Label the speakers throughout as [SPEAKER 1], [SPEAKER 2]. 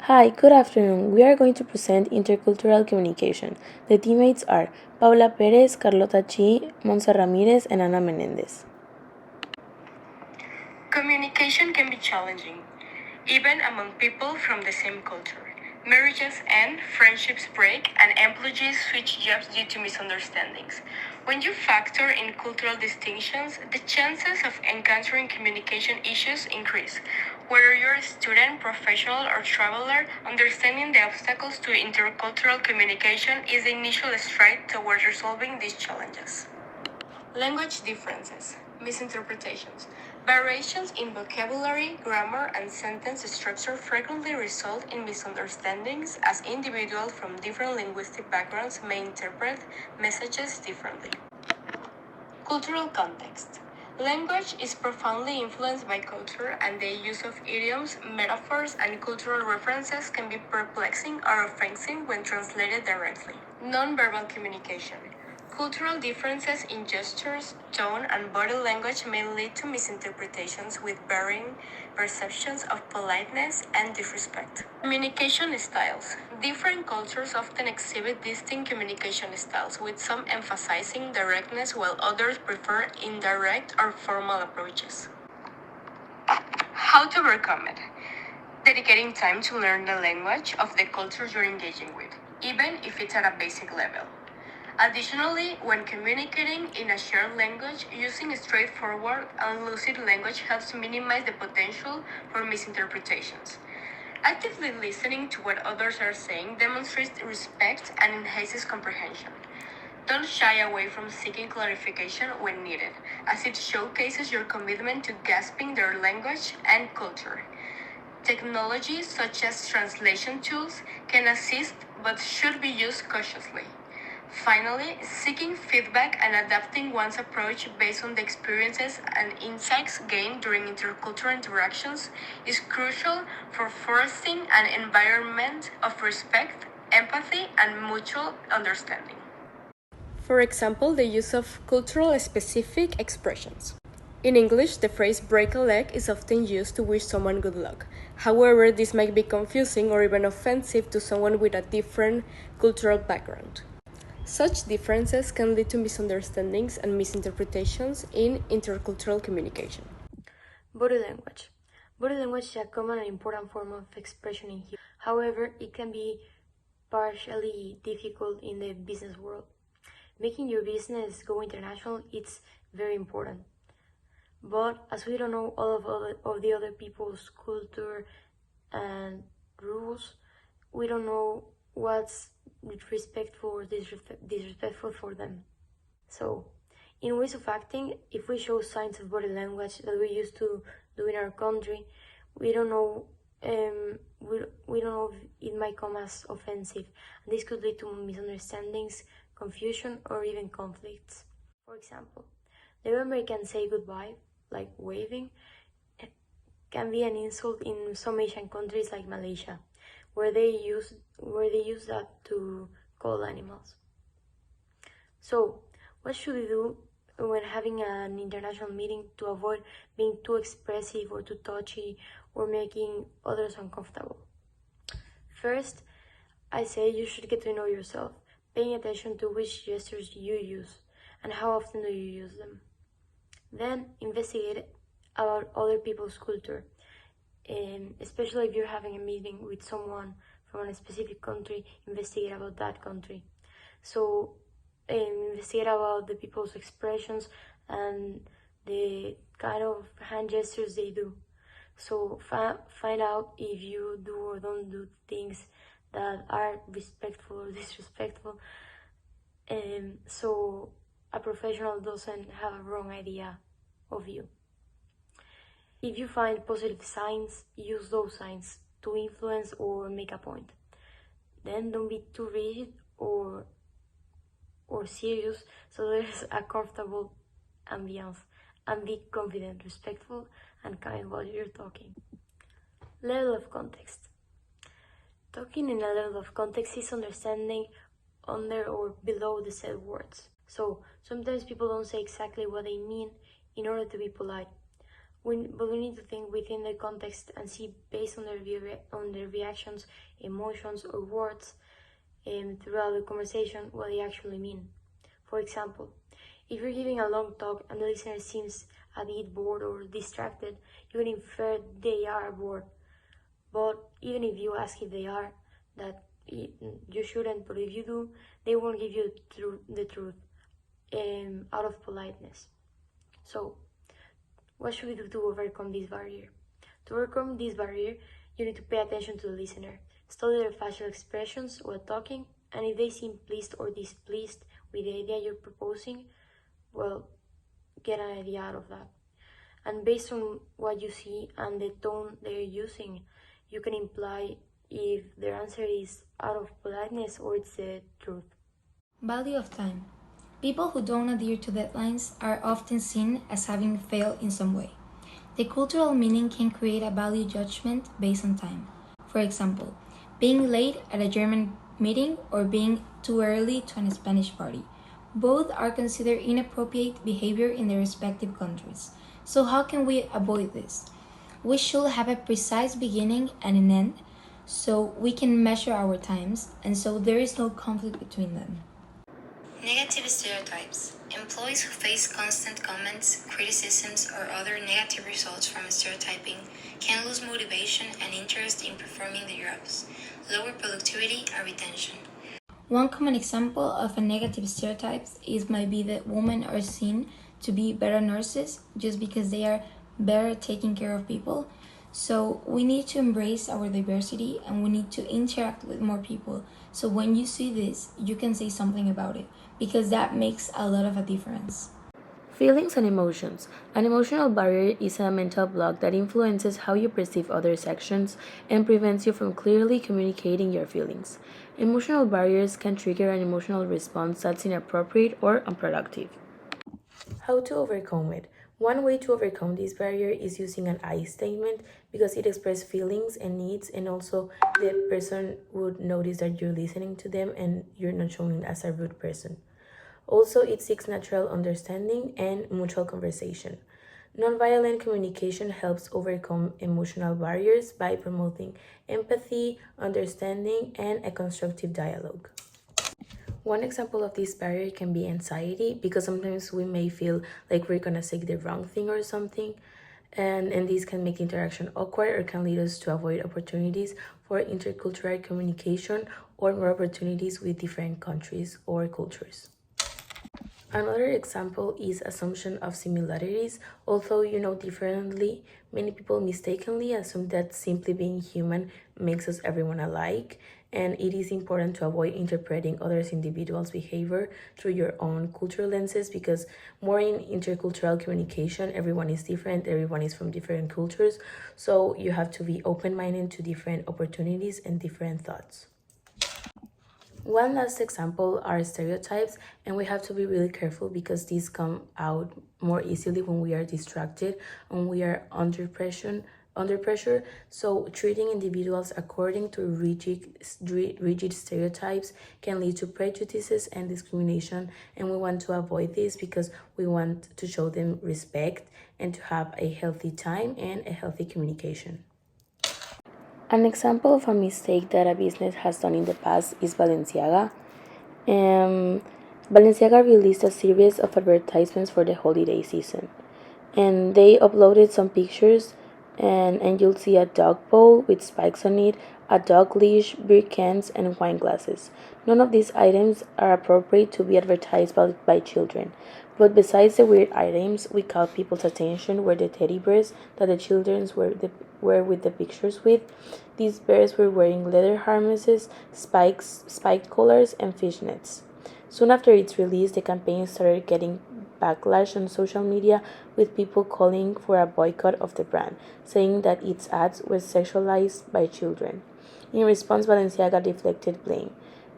[SPEAKER 1] Hi, good afternoon. We are going to present intercultural communication. The teammates are Paula Perez, Carlota Chi, Monza Ramirez, and Ana Menendez.
[SPEAKER 2] Communication can be challenging, even among people from the same culture. Marriages end, friendships break, and employees switch jobs due to misunderstandings. When you factor in cultural distinctions, the chances of encountering communication issues increase. Whether you're a student, professional, or traveler, understanding the obstacles to intercultural communication is the initial stride towards resolving these challenges. Language differences, misinterpretations. Variations in vocabulary, grammar, and sentence structure frequently result in misunderstandings as individuals from different linguistic backgrounds may interpret messages differently. Cultural context. Language is profoundly influenced by culture, and the use of idioms, metaphors, and cultural references can be perplexing or offensive when translated directly. Nonverbal communication. Cultural differences in gestures, tone, and body language may lead to misinterpretations with varying perceptions of politeness and disrespect. Communication styles. Different cultures often exhibit distinct communication styles, with some emphasizing directness while others prefer indirect or formal approaches. How to overcome it? Dedicating time to learn the language of the culture you're engaging with, even if it's at a basic level. Additionally, when communicating in a shared language, using straightforward and lucid language helps minimize the potential for misinterpretations. Actively listening to what others are saying demonstrates respect and enhances comprehension. Don't shy away from seeking clarification when needed, as it showcases your commitment to grasping their language and culture. Technology, such as translation tools, can assist but should be used cautiously. Finally, seeking feedback and adapting one's approach based on the experiences and insights gained during intercultural interactions is crucial for fostering an environment of respect, empathy, and mutual understanding. For example, the use of cultural specific expressions. In English, the phrase break a leg is often used to wish someone good luck. However, this might be confusing or even offensive to someone with a different cultural background. Such differences can lead to misunderstandings and misinterpretations in intercultural communication.
[SPEAKER 3] Body language. Body language is a common and important form of expression in here. However, it can be partially difficult in the business world. Making your business go international is very important. But as we don't know all of the other people's culture and rules, we don't know what's respectful or disrespectful for them. So, in ways of acting, if we show signs of body language that we used to do in our country, we don't know we don't know if it might come as offensive, and this could lead to misunderstandings, confusion, or even conflicts. For example, the way Americans say goodbye, like waving, can be an insult in some Asian countries like Malaysia, where they use that to call animals. So, what should we do when having an international meeting to avoid being too expressive or too touchy or making others uncomfortable? First, I say you should get to know yourself, paying attention to which gestures you use and how often do you use them. Then, investigate about other people's culture, especially if you're having a meeting with someone from a specific country, investigate about that country. So, investigate about the people's expressions and the kind of hand gestures they do. So find out if you do or don't do things that are respectful or disrespectful, so a professional doesn't have a wrong idea of you. If you find positive signs, use those signs to influence or make a point. Then don't be too rigid or serious, so there's a comfortable ambience, and be confident, respectful, and kind while you're talking. Level of context. Talking in a level of context is understanding under or below the said words. So sometimes people don't say exactly what they mean in order to be polite. but we need to think within the context and see based on their reactions, emotions, or words throughout the conversation what they actually mean. For example, if you're giving a long talk and the listener seems a bit bored or distracted, you can infer they are bored. But even if you ask if they are, that you shouldn't, but if you do, they won't give you the truth out of politeness. So, what should we do to overcome this barrier? To overcome this barrier, you need to pay attention to the listener, study their facial expressions while talking, and if they seem pleased or displeased with the idea you're proposing, well, get an idea out of that. And based on what you see and the tone they're using, you can imply if their answer is out of politeness or it's the truth.
[SPEAKER 4] Value of time. People who don't adhere to deadlines are often seen as having failed in some way. The cultural meaning can create a value judgment based on time. For example, being late at a German meeting or being too early to a Spanish party. Both are considered inappropriate behavior in their respective countries. So how can we avoid this? We should have a precise beginning and an end so we can measure our times and so there is no conflict between them.
[SPEAKER 5] Negative stereotypes. Employees who face constant comments, criticisms, or other negative results from stereotyping can lose motivation and interest in performing their jobs, lower productivity and retention.
[SPEAKER 4] One common example of a negative stereotype might be that women are seen to be better nurses just because they are better at taking care of people. So we need to embrace our diversity and we need to interact with more people. So when you see this, you can say something about it because that makes a lot of a difference.
[SPEAKER 1] Feelings and emotions. An emotional barrier is a mental block that influences how you perceive others' actions and prevents you from clearly communicating your feelings. Emotional barriers can trigger an emotional response that's inappropriate or unproductive. How to overcome it? One way to overcome this barrier is using an I statement because it expresses feelings and needs, and also the person would notice that you're listening to them and you're not showing as a rude person. Also, it seeks natural understanding and mutual conversation. Nonviolent communication helps overcome emotional barriers by promoting empathy, understanding, and a constructive dialogue. One example of this barrier can be anxiety, because sometimes we may feel like we're gonna say the wrong thing or something, and this can make interaction awkward or can lead us to avoid opportunities for intercultural communication or more opportunities with different countries or cultures. Another example is assumption of similarities. Although you know differently, many people mistakenly assume that simply being human makes us everyone alike, and it is important to avoid interpreting others' individuals' behavior through your own cultural lenses, because more in intercultural communication, everyone is different, everyone is from different cultures, so you have to be open-minded to different opportunities and different thoughts. One last example are stereotypes, and we have to be really careful because these come out more easily when we are distracted and we are under pressure. So treating individuals according to rigid stereotypes can lead to prejudices and discrimination, and we want to avoid this because we want to show them respect and to have a healthy time and a healthy communication. An example of a mistake that a business has done in the past is Balenciaga. Balenciaga released a series of advertisements for the holiday season, and they uploaded some pictures, and you'll see a dog bowl with spikes on it, a dog leash, beer cans, and wine glasses. None of these items are appropriate to be advertised by children. But besides the weird items, we caught people's attention were the teddy bears that the children were with the pictures with. These bears were wearing leather harnesses, spiked collars, and fishnets. Soon after its release, the campaign started getting backlash on social media, with people calling for a boycott of the brand, saying that its ads were sexualized by children. In response, Balenciaga deflected blame,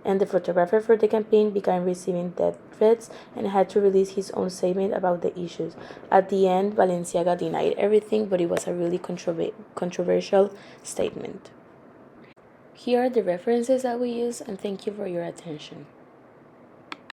[SPEAKER 1] and the photographer for the campaign began receiving death threats and had to release his own statement about the issues. At the end, Balenciaga denied everything, but it was a really controversial statement. Here are the references that we use, and thank you for your attention.